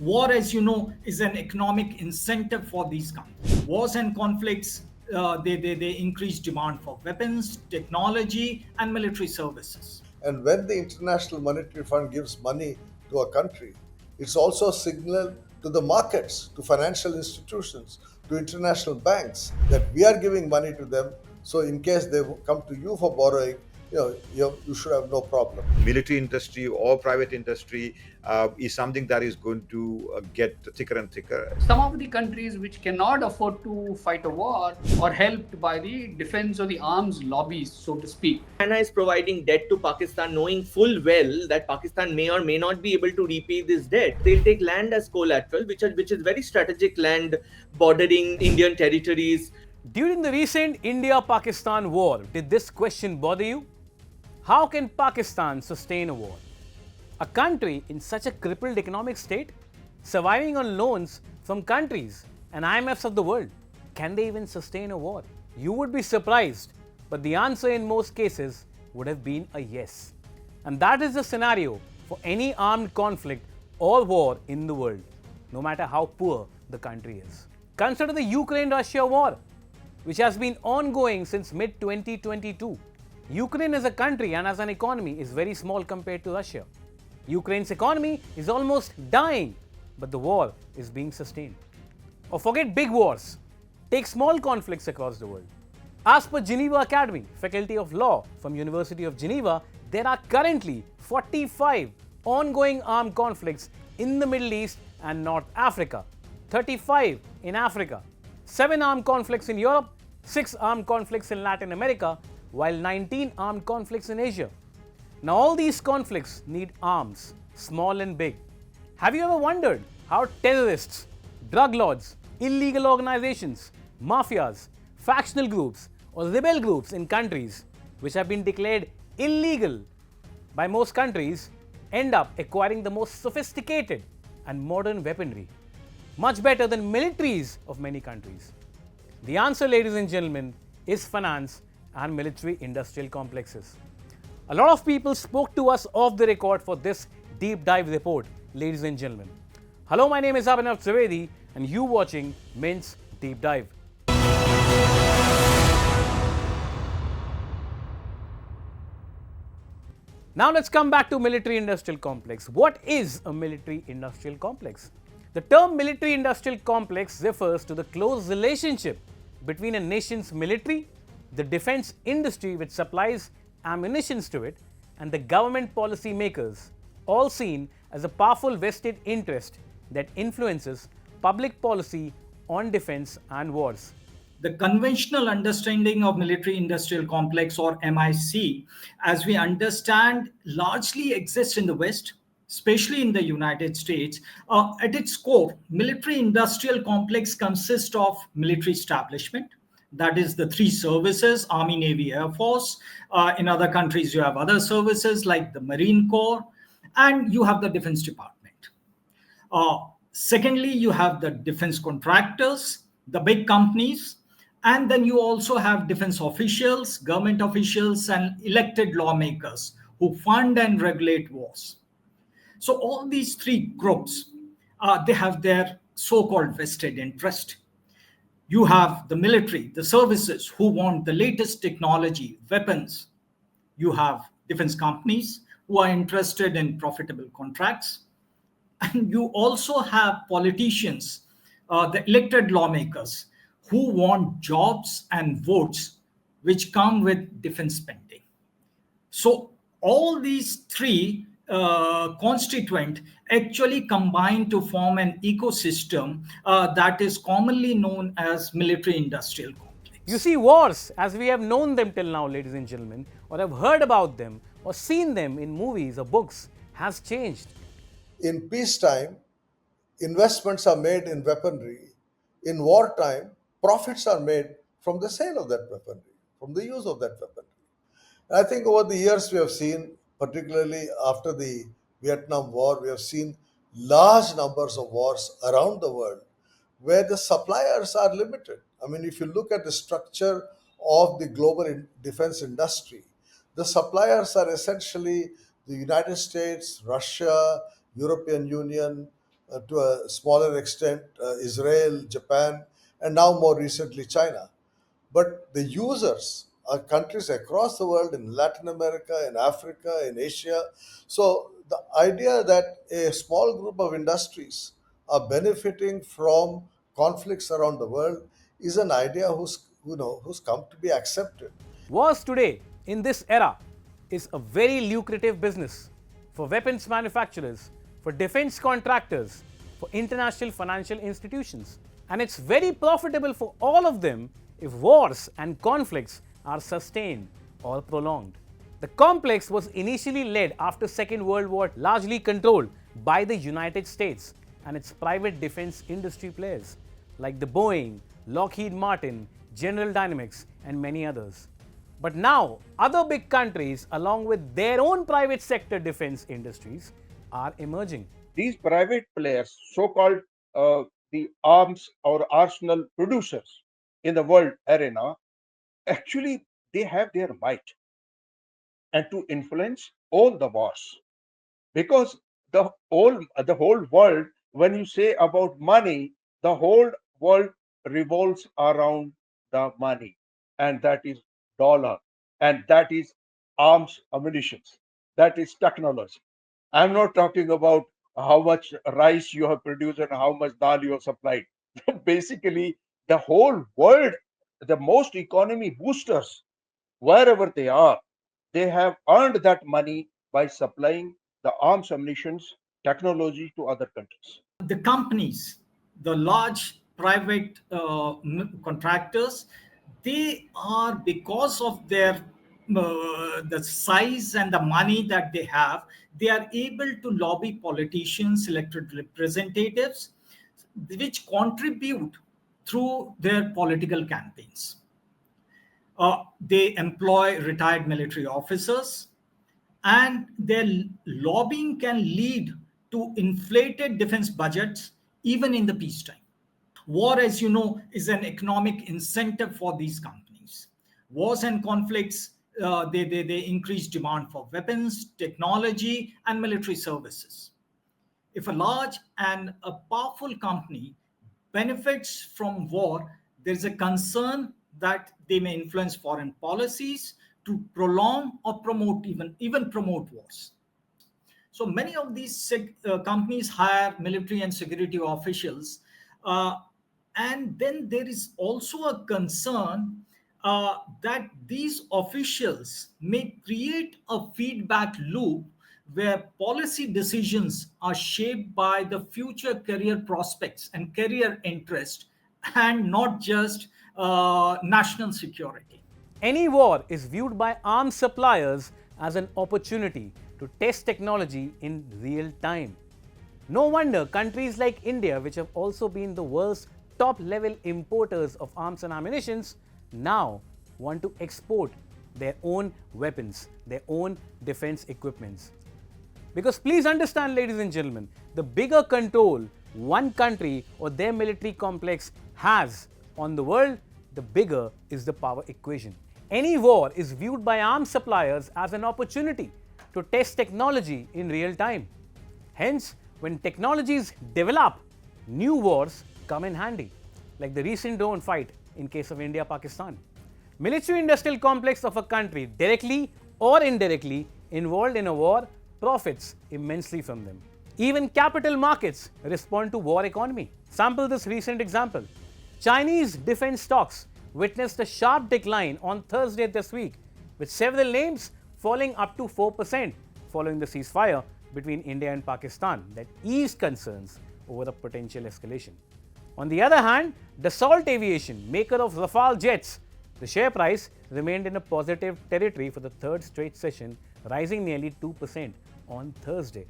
War, as you know, is an economic incentive for these countries. Wars and conflicts, they increase demand for weapons, technology, and military services. And when the International Monetary Fund gives money to a country, it's also a signal to the markets, to financial institutions, to international banks that we are giving money to them. So, in case they come to you for borrowing, you should have no problem. Military industry or private industry is something that is going to get thicker and thicker. Some of the countries which cannot afford to fight a war are helped by the defense or the arms lobbies, so to speak. China is providing debt to Pakistan, knowing full well that Pakistan may or may not be able to repay this debt. They'll take land as collateral, which is very strategic land bordering Indian territories. During the recent India-Pakistan war, did this question bother you? How can Pakistan sustain a war? A country in such a crippled economic state, surviving on loans from countries and IMFs of the world, can they even sustain a war? You would be surprised, but the answer in most cases would have been a yes. And that is the scenario for any armed conflict or war in the world, no matter how poor the country is. Consider the Ukraine-Russia war, which has been ongoing since mid-2022. Ukraine as a country and as an economy is very small compared to Russia. Ukraine's economy is almost dying, but the war is being sustained. Or forget big wars. Take small conflicts across the world. As per Geneva Academy, Faculty of Law from University of Geneva, there are currently 45 ongoing armed conflicts in the Middle East and North Africa, 35 in Africa, 7 armed conflicts in Europe, 6 armed conflicts in Latin America, while 19 armed conflicts in Asia. Now all these conflicts need arms, small and big. Have you ever wondered how terrorists, drug lords, illegal organizations, mafias, factional groups or rebel groups in countries which have been declared illegal by most countries end up acquiring the most sophisticated and modern weaponry, much better than militaries of many countries? The answer, ladies and gentlemen, is finance and military-industrial complexes. A lot of people spoke to us off the record for this deep dive report, ladies and gentlemen. Hello, my name is Abhinav Trivedi and you watching Mint's Deep Dive. Now let's come back to military-industrial complex. What is a military-industrial complex? The term military-industrial complex refers to the close relationship between a nation's military, the defense industry which supplies ammunitions to it, and the government policy makers, all seen as a powerful vested interest that influences public policy on defense and wars. The conventional understanding of military industrial complex, or MIC, as we understand, largely exists in the West, especially in the United States. At its core, military industrial complex consists of military establishment, that is the three services: Army, Navy, Air Force. In other countries, you have other services like the Marine Corps, and you have the Defense Department. Secondly, you have the defense contractors, the big companies, and then you also have defense officials, government officials, and elected lawmakers who fund and regulate wars. So all these three groups, they have their so-called vested interest. You have the military, the services who want the latest technology, weapons. You have defense companies who are interested in profitable contracts. And you also have politicians, the elected lawmakers, who want jobs and votes which come with defense spending. So all these three constituent actually combine to form an ecosystem that is commonly known as military industrial complex. You see, wars, as we have known them till now, ladies and gentlemen, or have heard about them or seen them in movies or books, has changed. In peacetime, investments are made in weaponry. In wartime, profits are made from the sale of that weaponry, from the use of that weaponry. And I think over the years we have seen, particularly after the Vietnam War, we have seen large numbers of wars around the world where the suppliers are limited. I mean, if you look at the structure of the global defense industry, the suppliers are essentially the United States, Russia, European Union, to a smaller extent, Israel, Japan, and now more recently China. But the users are countries across the world in Latin America, in Africa, in Asia. So the idea that a small group of industries are benefiting from conflicts around the world is an idea who's come to be accepted. Wars today, in this era, is a very lucrative business for weapons manufacturers, for defense contractors, for international financial institutions. And it's very profitable for all of them if wars and conflicts are sustained or prolonged. The complex was initially led after Second World War, largely controlled by the United States and its private defense industry players like the Boeing, Lockheed Martin, General Dynamics, and many others. But now, other big countries, along with their own private sector defense industries, are emerging. These private players, so-called the arms or arsenal producers in the world arena, actually they have their might and to influence all the wars, because the whole world, when you say about money, the whole world revolves around the money, and that is dollar, and that is arms ammunitions, that is technology. I'm not talking about how much rice you have produced and how much dal you have supplied. Basically, the whole world, the most economy boosters, wherever they have earned that money by supplying the arms ammunitions technology to other countries. The companies, the large private contractors, they are, because of their the size and the money that they are able to lobby politicians, elected representatives, which contribute through their political campaigns. They employ retired military officers, and their lobbying can lead to inflated defense budgets even in the peacetime. War, as you know, is an economic incentive for these companies. Wars and conflicts, they increase demand for weapons, technology, and military services. If a large and a powerful company benefits from war, there's a concern that they may influence foreign policies to prolong or promote, even promote wars. So many of these companies hire military and security officials, and then there is also a concern that these officials may create a feedback loop where policy decisions are shaped by the future career prospects and career interest, and not just national security. Any war is viewed by arms suppliers as an opportunity to test technology in real time. No wonder countries like India, which have also been the world's top level importers of arms and ammunitions, now want to export their own weapons, their own defense equipments. Because please understand, ladies and gentlemen, the bigger control one country or their military complex has on the world, the bigger is the power equation. Any war is viewed by arms suppliers as an opportunity to test technology in real time. Hence, when technologies develop, new wars come in handy, like the recent drone fight in case of India-Pakistan. Military-industrial complex of a country, directly or indirectly involved in a war, profits immensely from them. Even capital markets respond to war economy. Sample this recent example. Chinese defense stocks witnessed a sharp decline on Thursday this week, with several names falling up to 4% following the ceasefire between India and Pakistan that eased concerns over a potential escalation. On the other hand, Dassault Aviation, maker of Rafale jets, the share price remained in a positive territory for the third straight session, rising nearly 2% on Thursday.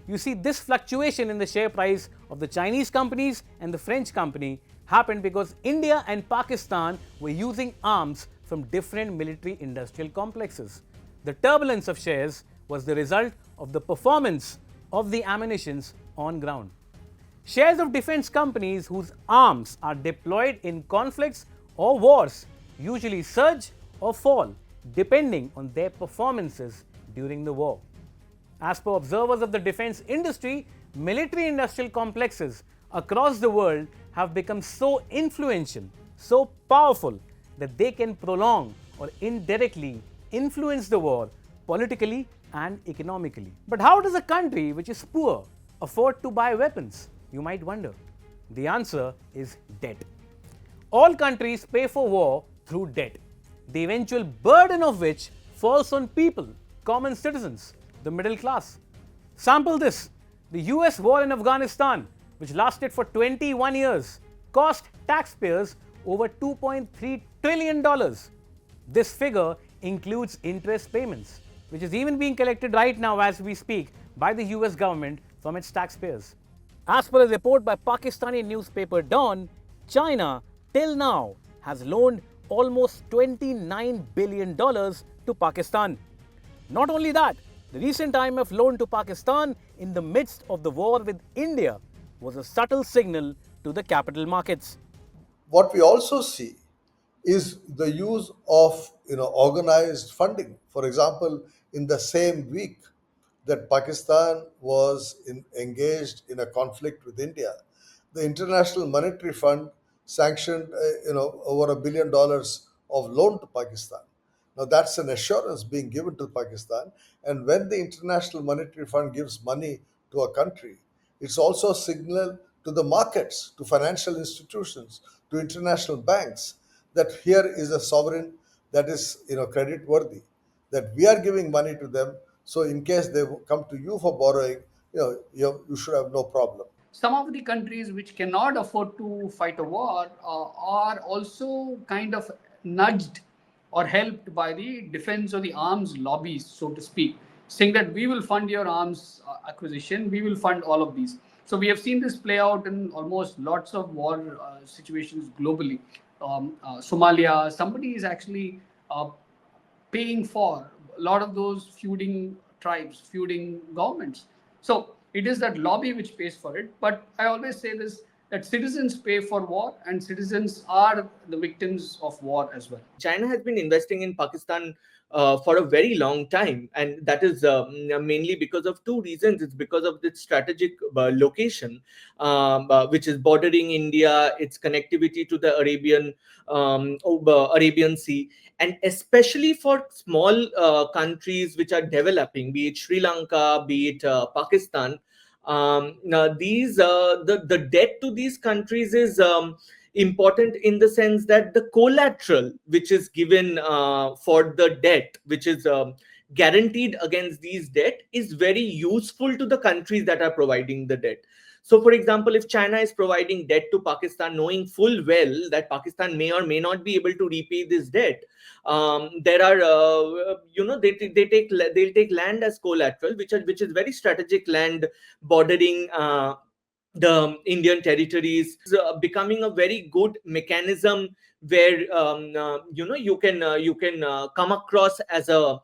You see, this fluctuation in the share price of the Chinese companies and the French company happened because India and Pakistan were using arms from different military industrial complexes. The turbulence of shares was the result of the performance of the ammunitions on ground. Shares of defense companies whose arms are deployed in conflicts or wars usually surge or fall depending on their performances during the war. As per observers of the defense industry, military industrial complexes across the world have become so influential, so powerful, that they can prolong or indirectly influence the war politically and economically. But how does a country which is poor afford to buy weapons? You might wonder. The answer is debt. All countries pay for war through debt, the eventual burden of which falls on people, common citizens, the middle class. Sample this: the US war in Afghanistan, which lasted for 21 years, cost taxpayers over $2.3 trillion. This figure includes interest payments, which is even being collected right now as we speak by the US government from its taxpayers. As per a report by Pakistani newspaper Dawn, China till now has loaned almost $29 billion to Pakistan. Not only that, the recent IMF loan to Pakistan in the midst of the war with India was a subtle signal to the capital markets. What we also see is the use of organized funding. For example, in the same week that Pakistan was engaged in a conflict with India, the International Monetary Fund sanctioned over $1 billion of loan to Pakistan. Now that's an assurance being given to Pakistan, and when the International Monetary Fund gives money to a country, it's also a signal to the markets, to financial institutions, to international banks, that here is a sovereign that is credit worthy, that we are giving money to them. So in case they come to you for borrowing, you should have no problem. Some of the countries which cannot afford to fight a war are also kind of nudged or helped by the defense or the arms lobbies, so to speak, saying that we will fund your arms acquisition, we will fund all of these. So we have seen this play out in almost lots of war situations globally. Somalia, somebody is actually paying for a lot of those feuding tribes, feuding governments. So it is that lobby which pays for it. But I always say this, that citizens pay for war and citizens are the victims of war as well. China has been investing in Pakistan for a very long time, and that is mainly because of two reasons. It's because of its strategic location, which is bordering India, its connectivity to the Arabian Sea, and especially for small countries which are developing, be it Sri Lanka, be it Pakistan. Now these the debt to these countries is important in the sense that the collateral which is given for the debt, which is guaranteed against these debt, is very useful to the countries that are providing the debt. So for example, if China is providing debt to Pakistan knowing full well that Pakistan may or may not be able to repay this debt, there are they'll take land as collateral, which is very strategic land bordering the Indian territories, becoming a very good mechanism where you can come across as a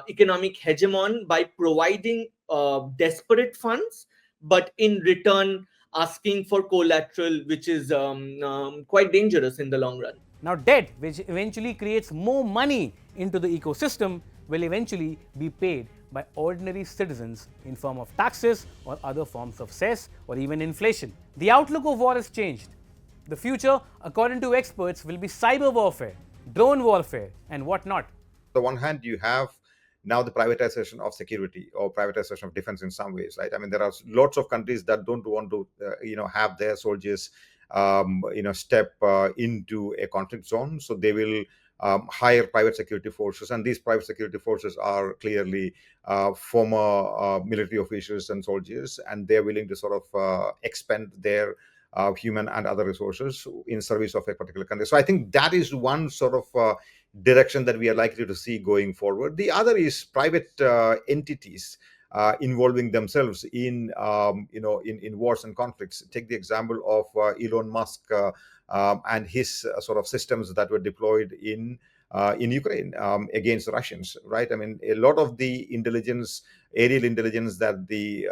economic hegemon by providing desperate funds, but in return asking for collateral, which is quite dangerous in the long run. Now, debt, which eventually creates more money into the ecosystem, will eventually be paid by ordinary citizens in form of taxes or other forms of cess or even inflation. The outlook of war has changed. The future, according to experts, will be cyber warfare, drone warfare, and whatnot. On the one hand, you have now the privatization of security or privatization of defense in some ways, right? I mean, there are lots of countries that don't want to, have their soldiers, step into a conflict zone. So they will hire private security forces, and these private security forces are clearly former military officials and soldiers, and they're willing to sort of expend their human and other resources in service of a particular country. So I think that is one sort of direction that we are likely to see going forward. The other is private entities involving themselves in wars and conflicts. Take the example of Elon Musk and his sort of systems that were deployed in Ukraine against the Russians, right? I mean, a lot of the intelligence, aerial intelligence that the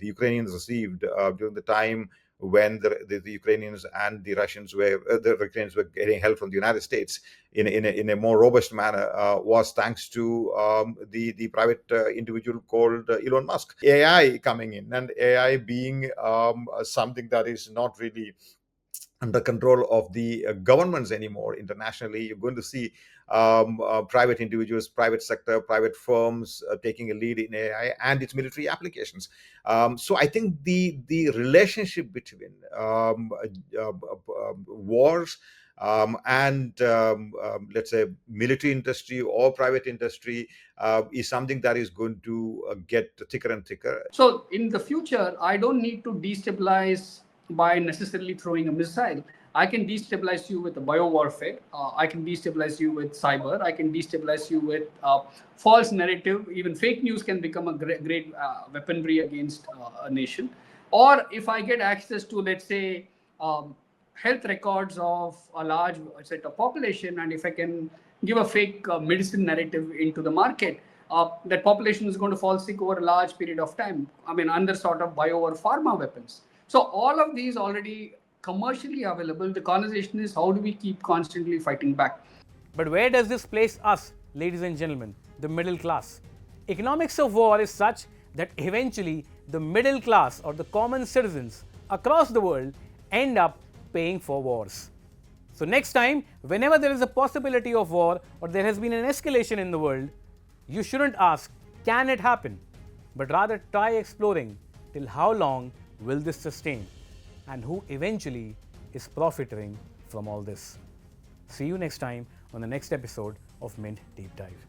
Ukrainians received during the time when the Ukrainians and the Russians the Ukrainians were getting help from the United States in a more robust manner, was thanks to the private individual called Elon Musk. AI coming in, and AI being something that is not really under control of the governments anymore internationally. You're going to see private individuals, private sector, private firms taking a lead in AI and its military applications. So I think the relationship between wars and let's say military industry or private industry is something that is going to get thicker and thicker. So in the future, I don't need to destabilize by necessarily throwing a missile. I can destabilize you with a biowarfare. I can destabilize you with cyber. I can destabilize you with false narrative. Even fake news can become a great weaponry against a nation. Or if I get access to, let's say, health records of a large set of population, and if I can give a fake medicine narrative into the market, that population is going to fall sick over a large period of time. I mean, under sort of bio or pharma weapons. So all of these already commercially available. The conversation is, how do we keep constantly fighting back? But where does this place us, ladies and gentlemen, the middle class? Economics of war is such that eventually the middle class or the common citizens across the world end up paying for wars. So next time, whenever there is a possibility of war or there has been an escalation in the world, you shouldn't ask, can it happen? But rather try exploring till how long will this sustain and who eventually is profiting from all this. See you next time on the next episode of Mint Deep Dive.